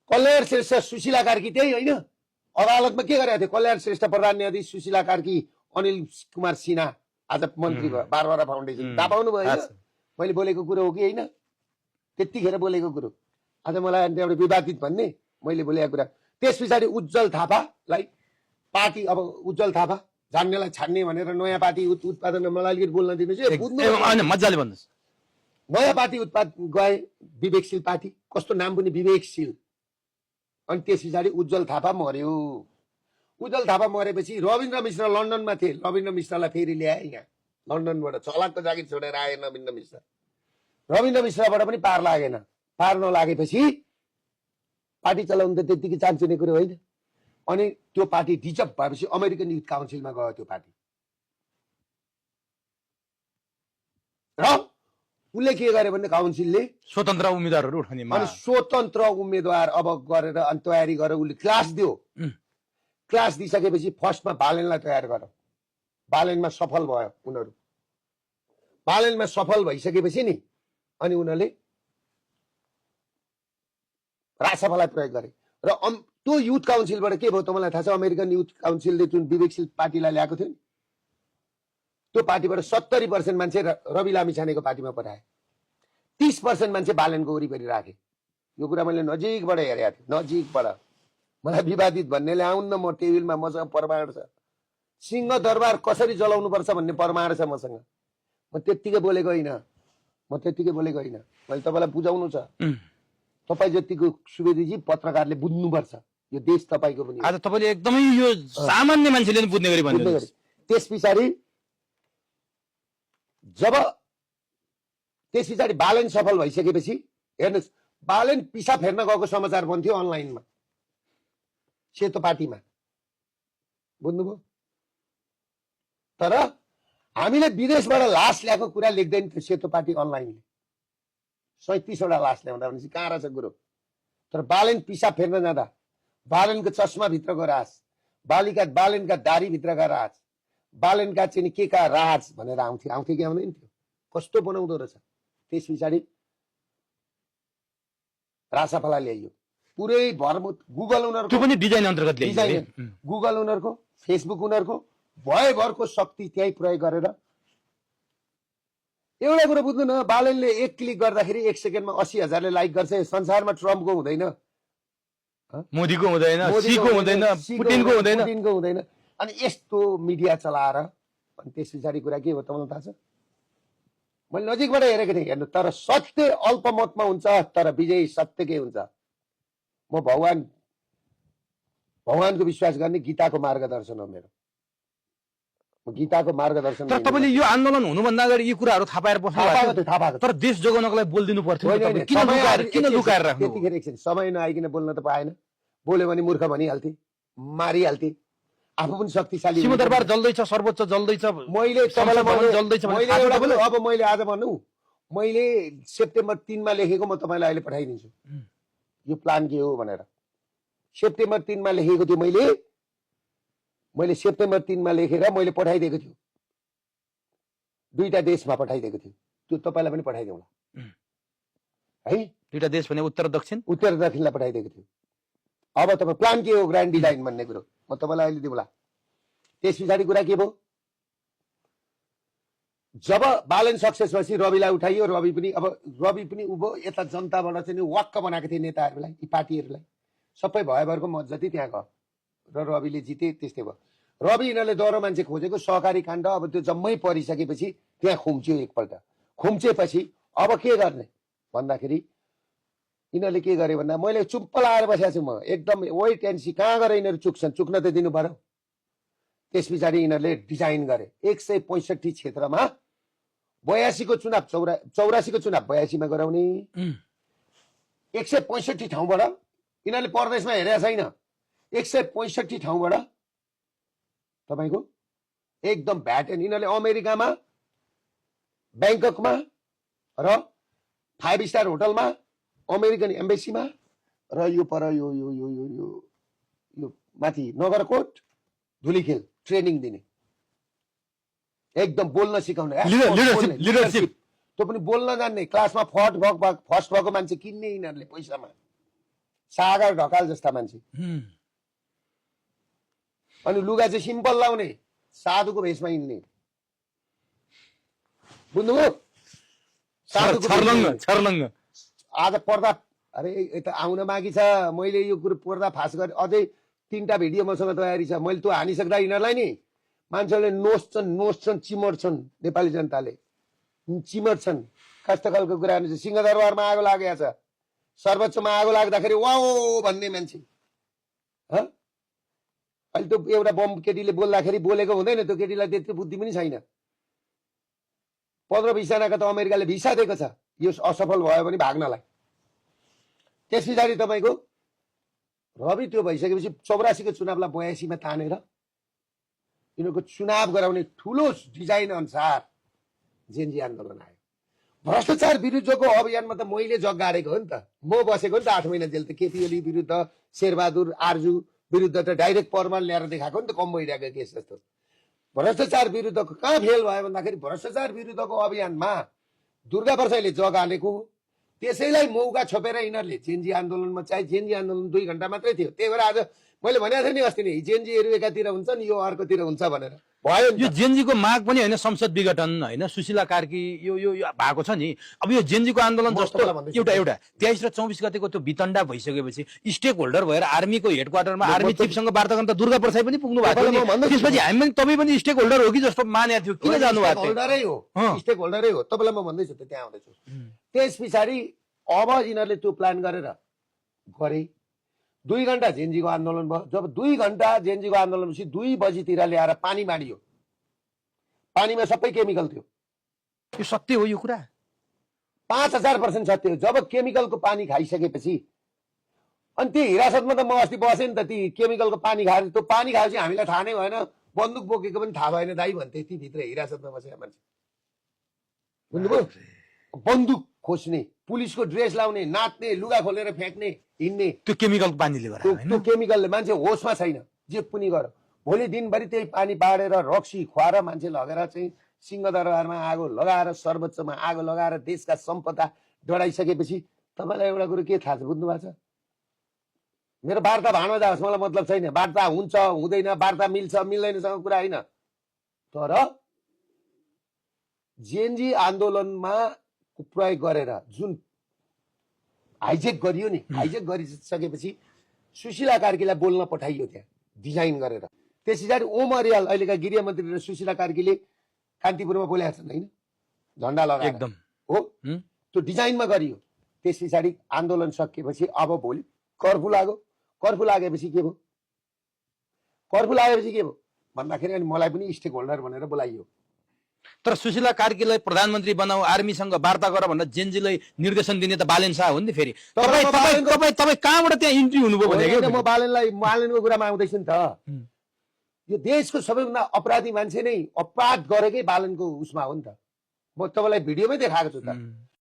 कल्याण श्रेष्ठ सुशीला कार्की त्यही होइन अदालतमा के गरेका थिए कल्याण श्रेष्ठ प्रधान न्यायाधीश सुशीला कार्की अनिल कुमार सिन्हा आज मन्त्री भयो बारवारा फाउन्डेसन थाहा पाउनु भयो मैले बोलेको कुरो हो कि होइन त्यतिखेर बोलेको कुरो आज मलाई एउटा विवादित भन्ने मैले बोलेको कुरा त्यस पछाडि उज्जवल थापालाई पार्टी अब उज्जवल थापा जान्नेलाई छान्ने भनेर नयाँ पार्टी उत्पादन मलाई अलिकति बोल्न दिनुहोस् मजाले भन्नुहोस् नयाँ पार्टी उत्पादन गए विवेकशील पार्टी कस्तो नाम पनि विवेकशील अनि त्यस पछाडि उज्जवल थापा मर्यो उज्जवल थापा मरेपछि रविन्द्र मिश्र लन्डनमा थिए रविन्द्र मिश्रलाई फेरि ल्याए यहाँ लन्डनबाट छलाकको जागिर छोडेर आए रविन्द्र मिश्रबाट पनि पार लागेन पार नलागेपछि पार्टी चलाउनु त त्यतिकै चान्चुने कुरो होइन अनि त्यो पार्टी डिजप भएपछि अमेरिकन युथ काउन्सिलमा गयो त्यो पार्टी र उसले के गर्यो भने काउन्सिलले स्वतन्त्र उम्मेदवारहरू उठाउने अनि स्वतन्त्र उम्मेदवार अब गरेर अनि तयारी गरेर उसले क्लास दियो क्लास दिइसकेपछि फर्स्टमा बालेनलाई तयार गर्यो बालेनमा सफल भयो उनीहरू बालेनमा सफल भइसकेपछि नि अनि उनीहरूले राजसभालाई प्रयोग गरे र त्यो युथ काउन्सिलबाट के भयो तपाईँलाई थाहा छ अमेरिकन युथ काउन्सिलले जुन विवेकशील पार्टीलाई ल्याएको थियो नि त्यो पार्टीबाट 70% मान्छे रवि लामिछानेको पार्टीमा पठाए 30% मान्छे बालेनको वरिपरि राखे यो कुरा मैले नजिकबाट हेरेको थिएँ नजिकबाट मलाई विवादित भन्नेले आउन् न म टेबलमा मसँग प्रमाण छ सिंह दरबार कसरी जलाउनु पर्छ भन्ने प्रमाण छ मसँग म त्यतिकै बोलेको होइन मैले तपाईँलाई बुझाउनु छ तपाईँ जतिको सुवेदीजी पत्रकारले बुझ्नुपर्छ यो देश तपाईँको पनि आज तपाईँले एकदमै यो सामान्य मान्छेले पनि बुझ्ने गरी भन्नु त्यस पछाडि जब त्यस पछाडि बालेन सफल भइसकेपछि हेर्नुहोस् बालेन पिसा फेर्न गएको समाचार भन्थ्यो अनलाइनमा सेतो पार्टीमा बुझ्नुभयो तर हामीले विदेशबाट लास ल्याएको कुरा लेख्दैन थियो सेतो पार्टी अनलाइनले 37 वटा लास ल्याउँदा भनेपछि कहाँ रहेछ कुरो तर बालेन पिसा फेर्न जाँदा बालेनको चस्मा भित्रको राज बालेनका दारी भित्रका राज बालेनका चाहिँ के का राज भनेर आउँथ्यो कि आउँदैन थियो कस्तो बनाउँदो रहेछ त्यस पछाडि रासापाला ल्याइयो पुरै भरमुत गुगल उनीहरूको त्यो पनि डिजाइन अन्तर्गत ल्याइयो गुगल उनीहरूको फेसबुक उनीहरूको भयभरको शक्ति त्यही प्रयोग गरेर एउटा कुरा बुझ्नु न बालेनले एक क्लिक गर्दाखेरि 1 सेकेन्डमा 80,000ले लाइक गर्छ संसारमा ट्रम्पको हुँदैन मोदीको हुँदैन सीको हुँदैन पुटिनको हुँदैन अनि यस्तो मिडिया चलाएर अनि त्यस पछाडि कुरा के हो तपाईँलाई थाहा छ मैले नजिकबाट हेरेको थिएँ हेर्नु तर सत्य अल्पमतमा हुन्छ तर विजय सत्यकै हुन्छ म भगवानको विश्वास गर्ने गीताको मार्गदर्शन हो मेरो गीताको मार्गदर्शन तर तपाईँले यो आन्दोलन हुनुभन्दा अगाडि यी कुराहरू थाहा पाएर बस्नु तर देश जोगाउनको लागि बोलिदिनु पर्थ्यो किन लुकाएर राख्नु त्यतिखेर एकछिन समय नआइकन बोल्न त पाएन बोल्यो भने मूर्ख भनिहाल्थे मारिहाल्थे आफू पनि शक्तिशाली सिंहदरबार जल्दैछ सर्वोच्च जल्दैछ मैले तपाईँलाई जल्दैछ अब मैले आज भनौँ मैले सेप्टेम्बर 3 मा लेखेको म तपाईँलाई अहिले पठाइदिन्छु यो प्लान के हो भनेर सेप्टेम्बर 3 मा लेखेको थियो मैले सेप्टेम्बर 3 मा लेखेर मैले पठाइदिएको थियो दुईटा देशमा पठाइदिएको थियो त्यो तपाईँलाई पनि पठाइदिउँला है दुईटा देश भने उत्तर दक्षिणलाई पठाइदिएको थियो अब तपाईँ प्लान के हो ग्रान्ड डिजाइन भन्ने कुरो म तपाईँलाई अहिले दिउँला त्यस पछाडि कुरा के भयो जब बालेन सक्सेस भएपछि रविलाई उठाइयो रवि पनि उभो यता जनताबाट चाहिँ वाक्क बनाएको थिए नेताहरूलाई यी पार्टीहरूलाई सबै भयभरको मत जति त्यहाँ गयो र रविले जिते त्यस्तै भयो रवि यिनीहरूले डह्रो मान्छे खोजेको सहकारी काण्ड अब त्यो जम्मै परिसकेपछि त्यहाँ खुम्च्यो एकपल्ट खुम्चेपछि अब के गर्ने भन्दाखेरि यिनीहरूले के गरे भन्दा मैले चुप्प लाएर बसेको छु म एकदम वेट एन्ड सी कहाँ गएर यिनीहरू चुक्छन् चुक्न त दिनु पर्यो त्यस पछाडि यिनीहरूले डिजाइन गरे 165 क्षेत्रमा 82 को चुनाव 84 को चुनाव 82 मा गराउने 165 ठाउँबाट यिनीहरूले परदेशमा हेरेको छैन 165 ठाउँबाट तपाईको एकदम भ्याटेन यिनीहरूले अमेरिकामा ब्याङ्ककमा र 5 स्टार होटलमा अमेरिकन एम्बेसीमा र यो पर यो माथि नगरकोट धुलीखेल ट्रेनिङ दिने एकदम बोल्न सिकाउने लिडरशिप त्यो पनि बोल्न जान्ने क्लासमा फर्स्ट भएको मान्छे किन्ने यिनीहरूले पैसामा सागर ढकाल जस्ता मान्छे। अनि लुगा चाहिँ सिम्पल लाउने, साधुको भेषमा हिँड्ने, बुझ्नुभयो? छर्लङ्ग आज पर्दा अरे यता आउन बाँकी छ। मैले यो कुरो पर्दा फास गरेँ, अझै 3टा भिडियो मसँग तयारी छ। मैले त्यो हानिसक्दा यिनीहरूलाई नि मान्छेले नोच्छन् चिमर्छन्। नेपाली जनताले चिमर्छन्। कस्तो खालको कुरा हुन्छ। सिंहदरबारमा आगो लागेको छ, सर्वोच्चमा आगो लाग्दाखेरि वाओ भन्ने मान्छे। अहिले त्यो एउटा बम केटीले बोल्दाखेरि बोलेको हुँदैन, त्यो केटीलाई त्यति बुद्धि पनि छैन। 15-20 जनाका त अमेरिकाले भिसा दिएको छ यो असफल भयो भने भाग्नलाई। त्यस पछाडि तपाईँको रवि त्यो भइसकेपछि 84 को चुनावलाई 82 मा तानेर यिनीहरूको चुनाव गराउने ठुलो डिजाइन अनुसार जेनजी आन्दोलन आयो। भ्रष्टाचार विरुद्धको अभियानमा त मैले जग गाडेको हो नि त। म बसेको नि त 8 महिना जेल त। केपी ओली विरुद्ध, शेरबहादुर आर्जु विरुद्ध त डाइरेक्ट परमान ल्याएर देखाएको नि त, कम भइरहेको केस जस्तो। भ्रष्टाचार विरुद्धको कहाँ फेल भयो भन्दाखेरि भ्रष्टाचार विरुद्धको अभियानमा दुर्गा प्रसाईले जग हालेको, त्यसैलाई मौका छोपेर यिनीहरूले जेनजी आन्दोलनमा, चाहिँ जेनजी आन्दोलन 2 घण्टा मात्रै थियो। त्यही भएर आज मैले भनेको थिएँ नि अस्ति नै, जेनजीहरू एकातिर हुन्छन्, यो अर्कोतिर हुन्छ भनेर भयो। यो जेनजीको माग पनि होइन, संसद विघटन होइन, सुशीला कार्की यो यो भएको छ नि। अब यो जेनजीको आन्दोलन जस्तो एउटा 23 र 24 गतेको त्यो वितण्डा भइसकेपछि स्टेक होल्डर भएर आर्मीको हेडक्वार्टरमा आर्मी चिफसँग वार्ता गर्न त दुर्गा प्रसाई पनि पुग्नु भएको थियो। त्यसपछि हामी पनि तपाईँ पनि स्टेक होल्डर हो कि जस्तो मानेको थियो, किन जानु भएको थियो? होल्डरै हो, स्टेक होल्डरै हो। तपाईँलाई म भन्दैछु त, त्यहाँ आउँदैछु। त्यस पछाडि अब यिनीहरूले त्यो प्लान गरेर गरे। 2 घण्टा जेनजीको आन्दोलन भयो। जब 2 घण्टा जेनजीको आन्दोलनपछि 2 बजीतिर ल्याएर पानी बाँडियो। पानीमा सबै केमिकल थियो। यो सत्य हो यो कुरा? 5000% सत्य हो। जब केमिकलको पानी खाइसकेपछि अनि त्यो हिरासतमा त म अस्ति बसेँ नि त, ती केमिकलको पानी खाएर, त्यो पानी खाएपछि हामीलाई थाहा नै भएन, बन्दुक बोकेको पनि थाहा भएन दाइ भन्थे ती भित्र हिरासतमा बसेका मान्छे। बुझ्नुभयो? बन्दुक खोज्ने, पुलिसको ड्रेस लाउने, नाच्ने, लुगा खोलेर फ्याँक्ने, हिँड्ने, त्यो केमिकल पानीले गर्दा त्यो केमिकलले मान्छे होसमा छैन। जे पनि गर, भोलि दिनभरि त्यही पानी बाँडेर रक्सी खुवाएर मान्छे लगेर चाहिँ सिंहदरबारमा आगो लगाएर, सर्वोच्चमा आगो लगाएर देशका सम्पदा डढाइसकेपछि तपाईँलाई एउटा कुरो के थाहा छ? बुझ्नु भएको छ? मेरो वार्ता भाँडमा जाओस्, मलाई मतलब छैन। वार्ता हुन्छ हुँदैन, वार्ता मिल्छ मिल्दैनसँग कुरा होइन। तर जेनजी आन्दोलनमा प्रयोग गरेर जुन हाइजेक गरियो नि, हाइजेक गरिसकेपछि सुशीला कार्कीलाई बोल्न पठाइयो त्यहाँ डिजाइन गरेर। त्यस पछाडि ओम अरियाल अहिलेका गृहमन्त्री र सुशीला कार्कीले कान्तिपुरमा बोलेका छन् होइन, झन्डा लगाएर एकदम हो, त्यो डिजाइनमा गरियो। त्यस पछाडि आन्दोलन सकिएपछि अब भोलि कर्फ्यू लाग्यो। कर्फ्यू लागेपछि के भयो? कर्फ्यू लागेपछि के भयो भन्दाखेरि अनि मलाई पनि स्टेक होल्डर भनेर बोलाइयो। तर सुशीला कार्कीलाई प्रधानमन्त्री बनाऊ, आर्मीसँग वार्ता गर भनेर जेनजीलाई निर्देशन दिने त बालेन शाह हो नि फेरि। तपाईँ कहाँबाट त्यहाँ इन्ट्री हुनुभयो भने? म बालेनको कुरामा आउँदैछु नि त। यो देशको सबैभन्दा अपराधी मान्छे नै अपराध गरेकै बालनको उसमा हो नि त। म तपाईँलाई भिडियोमै देखाएको छु त।